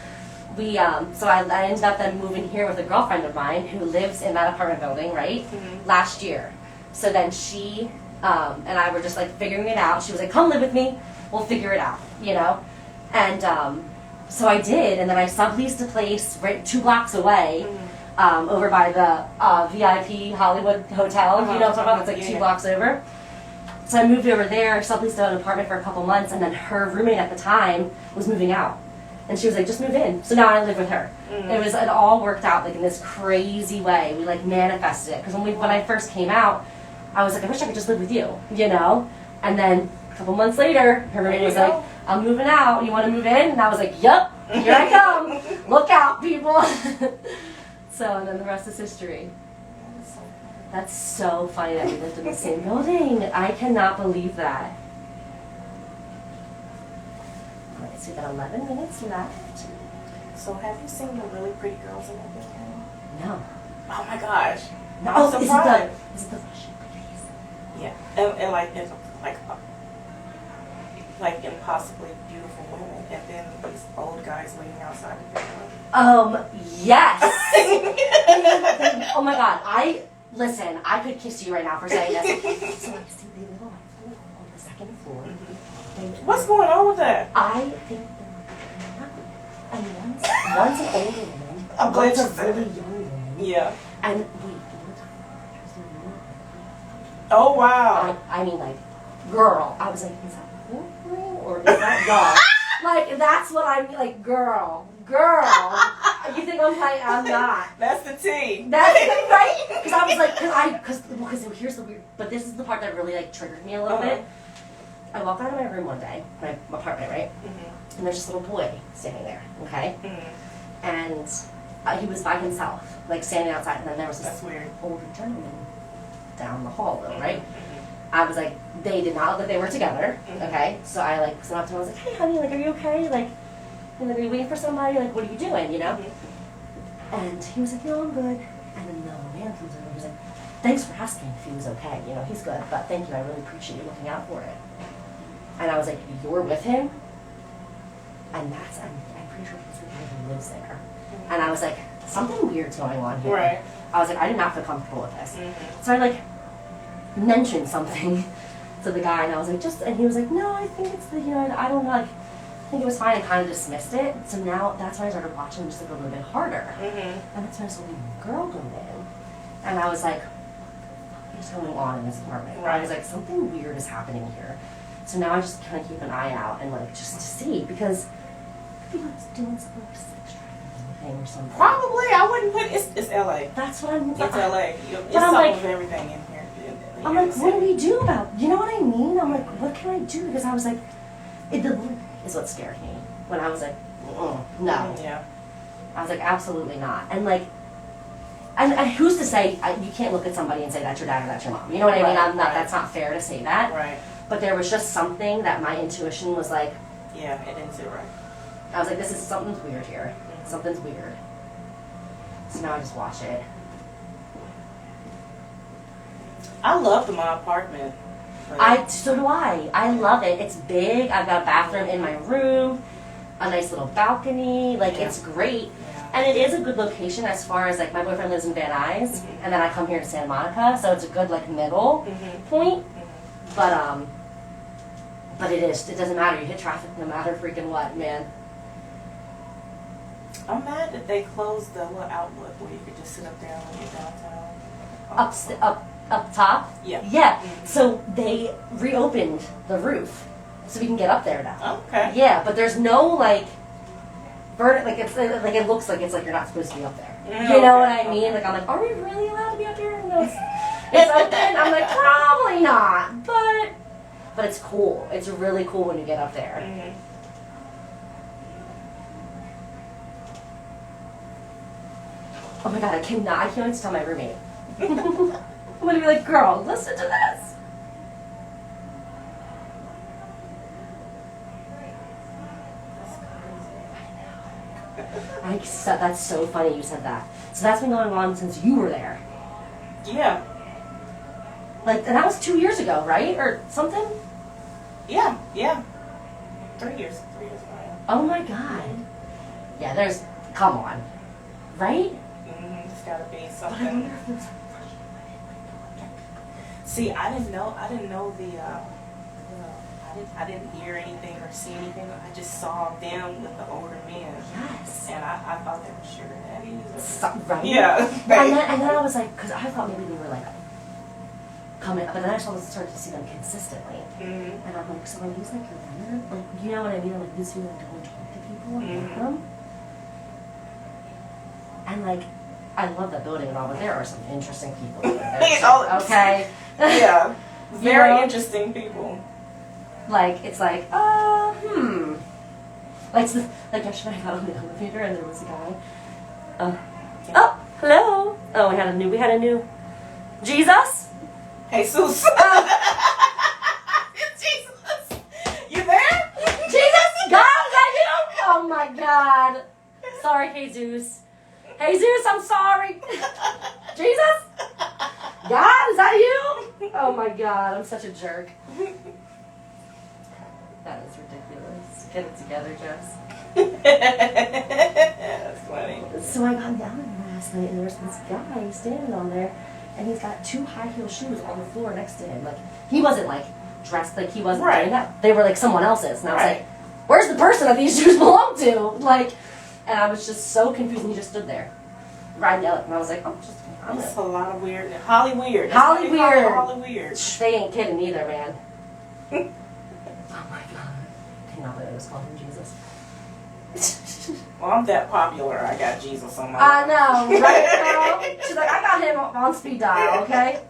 so I ended up then moving here with a girlfriend of mine who lives in that apartment building, right? Last year. So then she and I were just like figuring it out. She was like, "Come live with me. We'll figure it out," you know. And so I did, and then I subleased a place right 2 blocks away. Over by the VIP Hollywood Hotel, you know what I'm talking about? It's like 2 blocks over. So I moved over there, subleased an apartment for a couple months, and then her roommate at the time was moving out. And she was like, just move in. So now I live with her. It all worked out like in this crazy way. We like manifested it. Because when I first came out, I was like, I wish I could just live with you, you know? And then a couple months later, her roommate was like, I'm moving out. You want to move in? And I was like, yup, here I come. Look out, people. So, and then the rest is history. That's so funny that we lived in the same building. I cannot believe that. Alright, so we got 11 minutes left. So have you seen the really pretty girls in that building? No. Oh my gosh. No, I'm surprised. Is it the Russian ladies? Yeah. And like impossibly beautiful women, and then these old guys waiting outside the door. Yes. Oh my God, listen, I could kiss you right now for saying this. So I see they live on the 2nd floor. What's going on with that? I think they're and one's an older woman, I'm glad one's you a said really it. young woman. Yeah. And wait, Oh wow. I mean like, girl. I was like, is that girl or is that y'all? Like, that's what I'm like, girl. You think I'm like, I'm not. That's the tea. That's right. Because I was like, because here's the weird, but this is the part that really like triggered me a little bit. I walked out of my room one day, my apartment, right? And there's this little boy standing there, okay? And he was by himself, like standing outside, and then there was this older gentleman down the hall, though, right? I was like, they did not look like they were together, okay? So I like went up to him, I was like, hey honey, like, are you okay? Like, are you waiting for somebody? Like, what are you doing, you know? And he was like, no, I'm good. And then the man comes over and he's like, thanks for asking if he was okay. You know, he's good, but thank you, I really appreciate you looking out for it. And I was like, you're with him? And I'm pretty sure he's the guy who lives there. And I was like, something weird's going on here. Right. I was like, I did not feel comfortable with this. So I like mentioned something to the guy, and I was like, and he was like, no, I think it's I don't know, like, I think it was fine. I kind of dismissed it. So now that's when I started watching just like a little bit harder. And that's when I saw the girl go in. And I was like, what is going on in this apartment? Right. I was like, something weird is happening here. So now I just kind of keep an eye out and like just to see, because maybe I was doing something like sex trafficking or something. Probably. I wouldn't put it's LA. That's what I'm. It's LA. It's I'm some like, of everything in here. I'm like, what do we do about? You know what I mean? I'm like, what can I do? Because I was like, the is what scared me when I was like, no. Yeah. I was like, absolutely not. And like, and who's to say you can't look at somebody and say that's your dad or that's your mom? You know what I mean? I'm not. That's not fair to say that. Right. But there was just something that my intuition was like. Yeah, it didn't sit right. I was like, this is something's weird here. Something's weird. So now I just watch it. I loved my apartment. So do I. I love it. It's big. I've got a bathroom in my room, a nice little balcony. Like, it's great. Yeah. And it is a good location as far as, like, my boyfriend lives in Van Nuys, and then I come here to Santa Monica, so it's a good, like, middle point. But it doesn't matter. You hit traffic no matter freaking what, man. I'm mad that they closed the little outlook where you could just sit up there and look at downtown. Up top? Yeah. Yeah. So they reopened the roof, so we can get up there now. Okay. Yeah, but there's no like, it looks like it's like you're not supposed to be up there. You know what I mean? Like I'm like, are we really allowed to be up here? No, it's open. I'm like, probably not, but it's cool. It's really cool when you get up there. Oh my god, I can't wait to tell my roommate. I'm gonna be like, girl, listen to this. That's so funny you said that. So that's been going on since you were there. Yeah. Like, and that was 2 years ago, right? Or something? Yeah. 3 years. 3 years ago. Oh my God. Yeah, come on. Right? It's gotta be But I something. wonder if it's... See, I didn't know the, I didn't hear anything or see anything. I just saw them with the older men. Yes. And I thought they were sugar daddies. Right? Yeah. And then I was like, because I thought maybe they were like coming, but then I started to see them consistently. Mm-hmm. And I'm like, so are these like your vendor? Like, you know what I mean? Like, these people that don't talk to people and like them. And like, I love that building and all, but there are some interesting people there. Okay? Yeah. Very You know? interesting people. Like, it's like, Like yesterday I got on the elevator and there was a guy. Oh, hello. Oh, we had a new Jesus? Jesus. Jesus. You there? Jesus? God, is that you? Oh my God. Sorry, Jesus. Jesus, I'm sorry. Jesus? God, is that you? Oh my God, I'm such a jerk. That is ridiculous. Get it together, Jess. That's funny. So I got down there last night and there was this guy standing on there and he's got 2 high heel shoes on the floor next to him. Like, he wasn't like dressed, like he wasn't doing that. They were like someone else's. And I was like, where's the person that these shoes belong to? Like, and I was just so confused and he just stood there. Riding out. And I was like, I'm That's a lot of weird. Holly weird. Holly weird. Holly weird. They ain't kidding either, man. Oh my God. I cannot believe I was calling him Jesus. Well, I'm that popular. I got Jesus on my. I know, right, girl? She's like, I got him on speed dial, okay?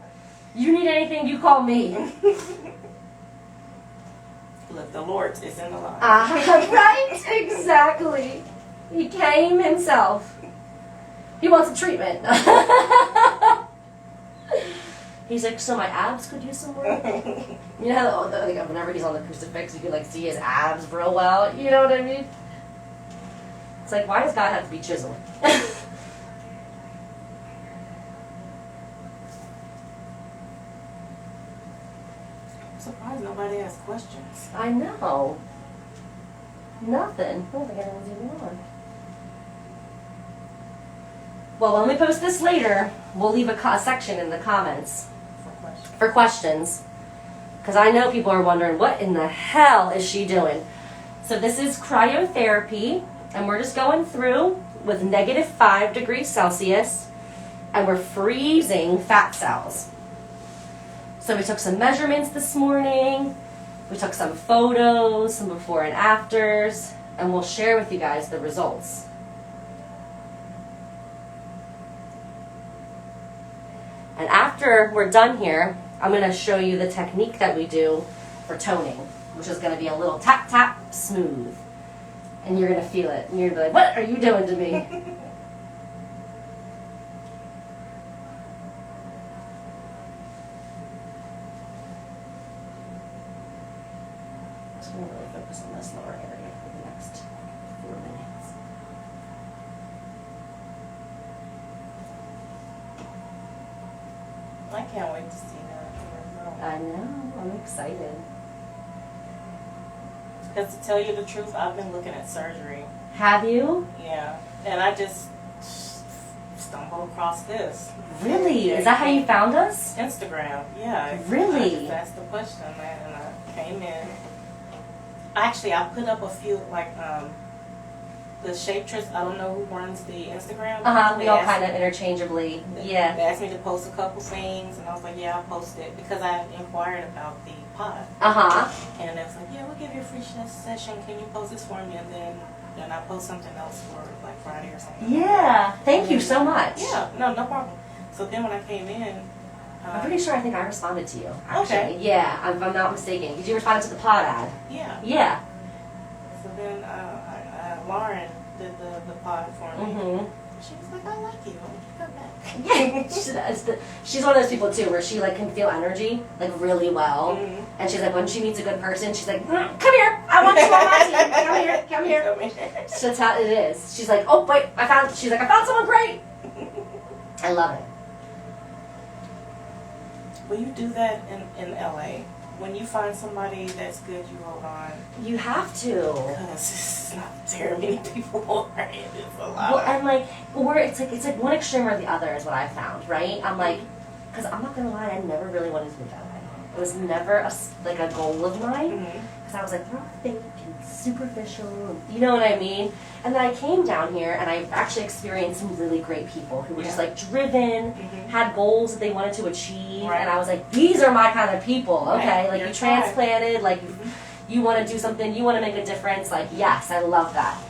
You need anything, you call me. Look, the Lord is in the line. Right? Exactly. He came himself. He wants a treatment. He's like, so my abs could use some work? You know, like, whenever he's on the crucifix, you can like see his abs real well. You know what I mean? It's like, why does God have to be chiseled? I'm surprised nobody has questions. I know. Nothing. I don't think anyone's even on. Well, when we post this later, we'll leave a section in the comments for questions. Because I know people are wondering, what in the hell is she doing? So this is cryotherapy, and we're just going through with -5 degrees Celsius, and we're freezing fat cells. So we took some measurements this morning, we took some photos, some before and afters, and we'll share with you guys the results. And after we're done here, I'm going to show you the technique that we do for toning, which is going to be a little tap, tap, smooth. And you're going to feel it. And you're going to be like, what are you doing to me? I'm going to really focus on this lower area for the next 4 minutes. I can't wait to see that. I know. I'm excited. Because to tell you the truth, I've been looking at surgery. Have you? Yeah. And I just stumbled across this. Really? Is that how you found us? Instagram. Yeah. Really? I just asked the question, man, and I came in. Actually, I put up a few, like, the Shapetress. I don't know who runs the Instagram. We all kind of interchangeably. Yeah. They asked me to post a couple things, and I was like, yeah, I'll post it, because I inquired about the pod. And it was like, yeah, we'll give you a free session. Can you post this for me? And then I post something else for like Friday or something. Yeah. Thank you so much. Yeah, no problem. So then when I came in, I'm pretty sure I think I responded to you, actually. Okay. Yeah, if I'm not mistaken. Did you respond to the pod ad? Yeah. Yeah. So then Lauren did the pod for me. Mm-hmm. She was like, I like you. Why don't you come back? She's one of those people, too, where she, like, can feel energy, like, really well. Mm-hmm. And she's like, when she meets a good person, she's like, come here. I want you on my team. Come here. That's how it is. She's like, oh wait, I found someone great. I love it. Will you do that in LA? When you find somebody that's good, you hold on. You have to. Because it's not very many people around. It's a lot. Well, and like, or it's like one extreme or the other is what I found, right? I'm like, because I'm not gonna lie, I never really wanted to move to LA. It was never a goal of mine. Because I was like, they're all fake and superficial, and, you know what I mean? And then I came down here and I actually experienced some really great people who were just like driven, had goals that they wanted to achieve, and I was like, these are my kind of people. Okay, like you transplanted, like you want to do something, you want to make a difference. Like, yes, I love that.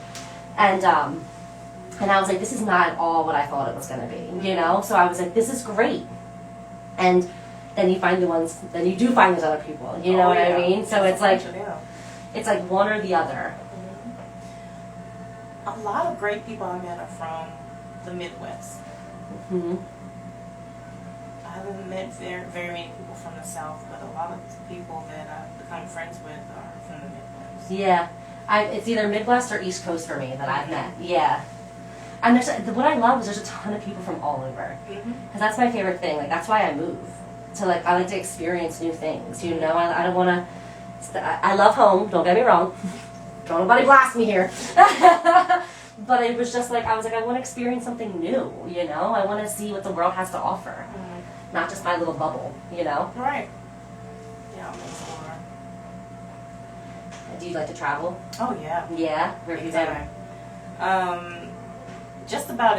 And I was like, this is not at all what I thought it was going to be, you know? So I was like, this is great. And then you find then you do find those other people, you know what I mean? So it's like one or the other. A lot of great people I met are from the Midwest. I haven't met very many people from the South, but a lot of people that I've become friends with are from the Midwest. Yeah. It's either Midwest or East Coast for me that I've met. Yeah. And what I love is there's a ton of people from all over. Because that's my favorite thing. Like, that's why I move. I like to experience new things, you know? I don't want to... I love home, don't get me wrong. Don't nobody blast me here. But it was just like, I was like, I want to experience something new, you know? I want to see what the world has to offer. Not just my little bubble, you know? Right. Yeah, I'll make sure. Do you like to travel? Oh, yeah. Yeah? Where have you been? Just about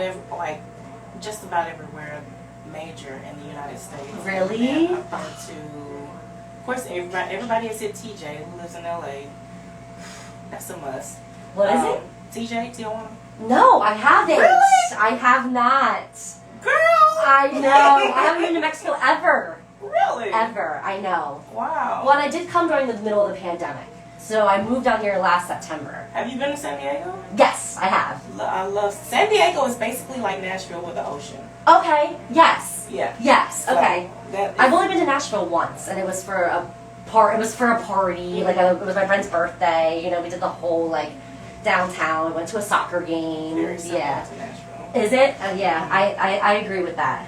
everywhere major in the United States. Really? I've been to, of course, everybody has hit TJ who lives in LA. That's a must. What is it? TJ, Tijuana. No, I haven't. Really? I have not. Girl! I know. I haven't been to Mexico ever. Really? Ever. I know. Wow. Well, I did come during the middle of the pandemic. So I moved down here last September. Have you been to San Diego? Yes, I have. I love San Diego. Is basically like Nashville with the ocean. Okay. Yes. Yeah. Yes. Okay. So I've only been to Nashville once, and it was for a party. Like it was my friend's birthday. You know, we did the whole like downtown. We went to a soccer game. Very similar yeah. to Nashville. Is it? Yeah. I agree with that.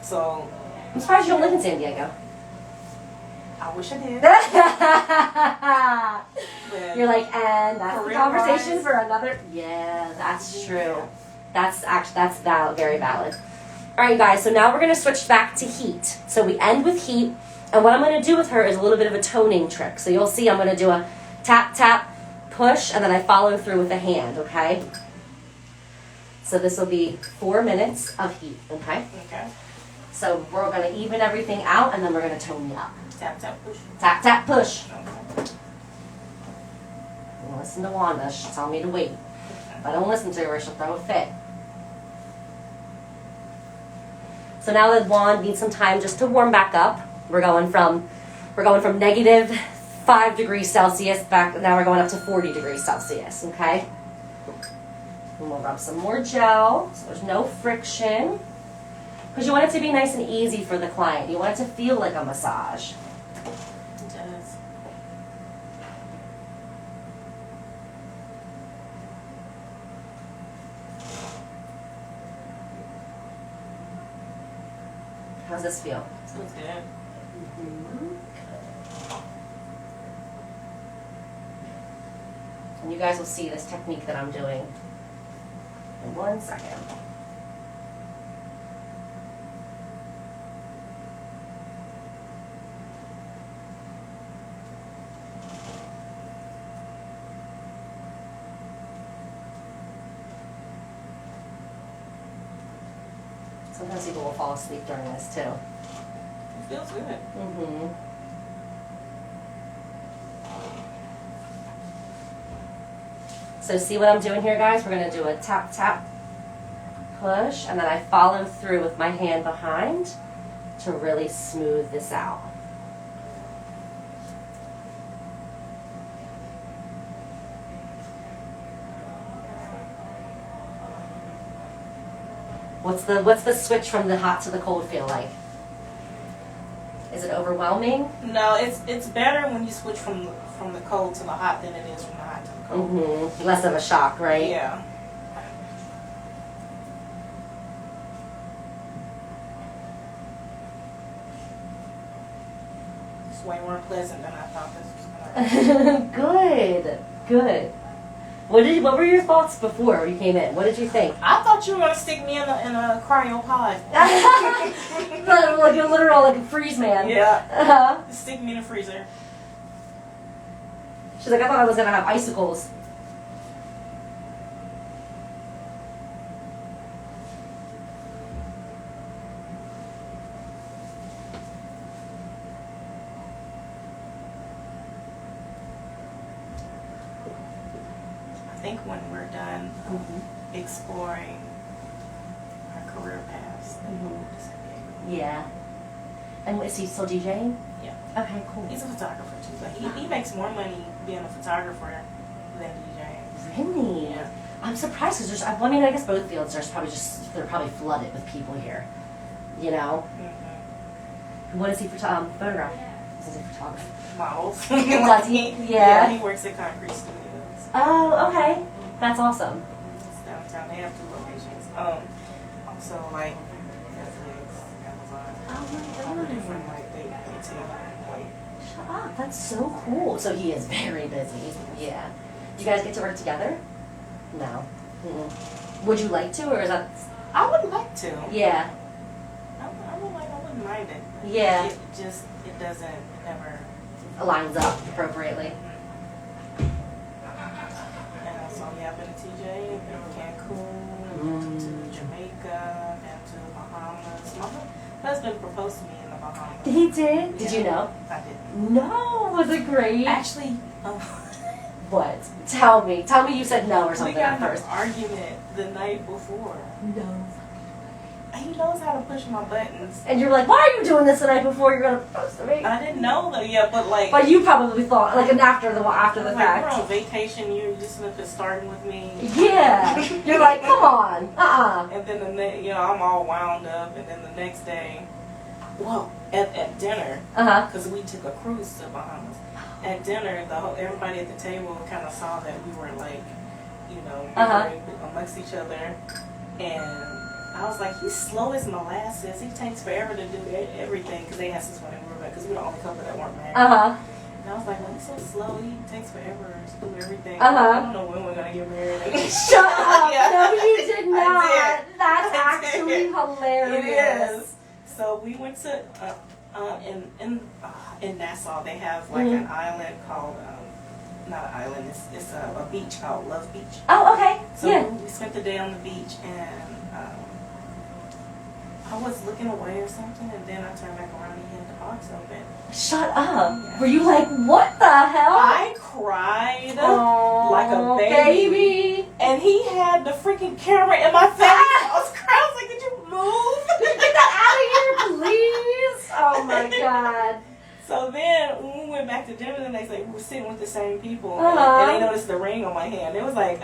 So I'm surprised you don't live in San Diego. I wish I did. You're like, and that's the conversation wise. for another. Yeah, that's true. That's very valid. All right, guys. So now we're gonna switch back to heat. So we end with heat, and what I'm gonna do with her is a little bit of a toning trick. So you'll see I'm gonna do a tap tap, push, and then I follow through with a hand. Okay. So this will be 4 minutes of heat. Okay. Okay. So we're gonna even everything out, and then we're gonna tone you up. Tap tap push. Tap tap push. Okay. Listen to Wanda. She's telling me to wait. If I don't listen to her, she'll throw a fit. So now that Wand needs some time just to warm back up, we're going from negative 5 degrees Celsius back. Now we're going up to 40 degrees Celsius. Okay. And we'll rub some more gel so there's no friction. Because you want it to be nice and easy for the client. You want it to feel like a massage. It does. How's this feel? Feels good. And you guys will see this technique that I'm doing in 1 second. Sometimes people will fall asleep during this too. It feels good. Mm-hmm. So see what I'm doing here, guys? We're going to do a tap, tap, push, and then I follow through with my hand behind to really smooth this out. What's the switch from the hot to the cold feel like? Is it overwhelming? No, it's better when you switch from the cold to the hot than it is from the hot to the cold. Mm-hmm. Less of a shock, right? Yeah. It's way more pleasant than I thought this was going to be. Good. What were your thoughts before you came in? What did you think? I thought you were going to stick me in a cryopod. Like a literal, like a freeze man. Yeah. Uh-huh. Stick me in a freezer. She's like, I thought I was gonna have icicles. I think when we're done exploring our career paths, then we'll disappear. Yeah. And is he still DJing? Yeah. Okay, cool. He's a photographer too, but he makes more money being a photographer than DJing. Really? Yeah. I'm surprised because there's, I mean, I guess both fields are probably they're probably flooded with people here. You know? Mm-hmm. What is he photograph? Is he a photographer? Models. Does he? Yeah. Yeah. He works at Concrete Studios. Oh, okay. That's awesome. It's downtown. They have 2 locations. Also like Netflix, Amazon. Oh my god. Different like they take like. Shut up. That's so cool. So he is very busy. Yeah. Do you guys get to work together? No. Mm-mm. Would you like to, or is that? I would like to. Yeah. I wouldn't mind it. Yeah. It doesn't, it never Aligns up appropriately. And also, yeah, I've been to TJ, been to Cancun, to Jamaica, been to the Bahamas. My husband proposed to me in the Bahamas. He did? Did Yeah, you know? I did. No. Was it great? Actually, What? Tell me. Tell me you said no or something we got at in an first. argument the night before. No. He knows how to push my buttons. And you're like, why are you doing this the night before you're gonna propose to me? I didn't know though yet, but like. But you probably thought, like, after the like, fact. we're on vacation. You're just starting with me. Yeah. You're like, come on. And then I'm all wound up, and then the next day, well, at dinner, because we took a cruise to Bahamas. At dinner, everybody at the table kind of saw that we were like, bickering amongst each other, and I was like, he's slow as molasses. He takes forever to do everything, because they asked us when we were back, because we were the only couple that weren't married. And I was like, well, he's so slow. He takes forever to do everything. I don't know when we're gonna get married. Shut up! Yeah. No, you did not. I did. That's I actually did. hilarious. It is. So we went to in Nassau. They have like an island called not an island. It's a beach called Love Beach. Oh, okay. So yeah. we spent the day on the beach, and I was looking away or something, and then I turned back around and he had the box open. Shut up. Yeah. Were you like, what the hell? I cried like a baby. And he had the freaking camera in my face. I was crying. I was like, could you move? Get that out of here, please. Oh my god. So then when we went back to dinner the next day, we were sitting with the same people, and they noticed the ring on my hand. It was like,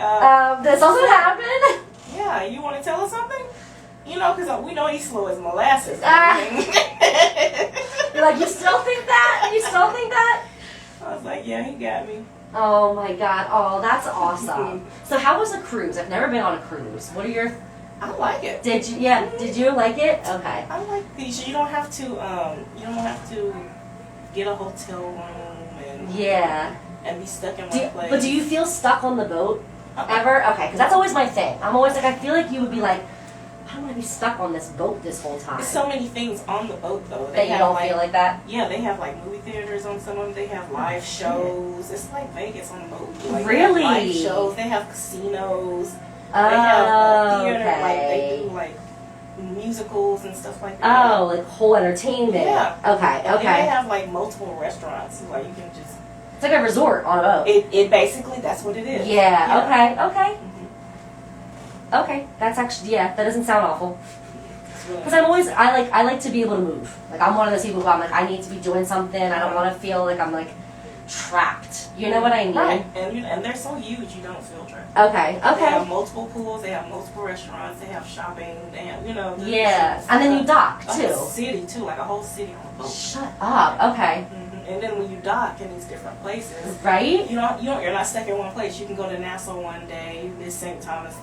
this also happened? yeah, you want to tell us something? Because we know he's slow as molasses. You're like, you still think that? You still think that? I was like, yeah, he got me. Oh my god. Oh, that's awesome. So how was the cruise? I've never been on a cruise. What are your... I like it. Did you? Yeah. Did you like it? Okay. I like these. You don't have to get a hotel room and be stuck in one place. But do you feel stuck on the boat ever? Okay, because that's always my thing. I'm always like, I feel like you would be like, I don't want to be stuck on this boat this whole time. There's so many things on the boat though. That you don't feel like that? Yeah, they have like movie theaters on some of them. They have live shows. It's like Vegas on the boat. Like, really? They have live shows. They have casinos. They have theater. Okay. Like they do like musicals and stuff like that. Oh, like whole entertainment. Yeah. Okay. And Okay. they have like multiple restaurants. Like you can just. It's like a resort on a boat. It basically that's what it is. Yeah. Okay. Okay. Mm-hmm. Okay. That's actually that doesn't sound awful. Because I like to be able to move. Like I'm one of those people who I'm like I need to be doing something. I don't want to feel like I'm like trapped. You know what I mean? Right. And they're so huge, you don't feel trapped. Okay. They have multiple pools. They have multiple restaurants. They have shopping. They have, Yeah. And then you dock too. A city too, like a whole city on a boat. Shut up. Okay. And then when you dock in these different places, right? You're not stuck in one place. You can go to Nassau one day, Miss St. Thomas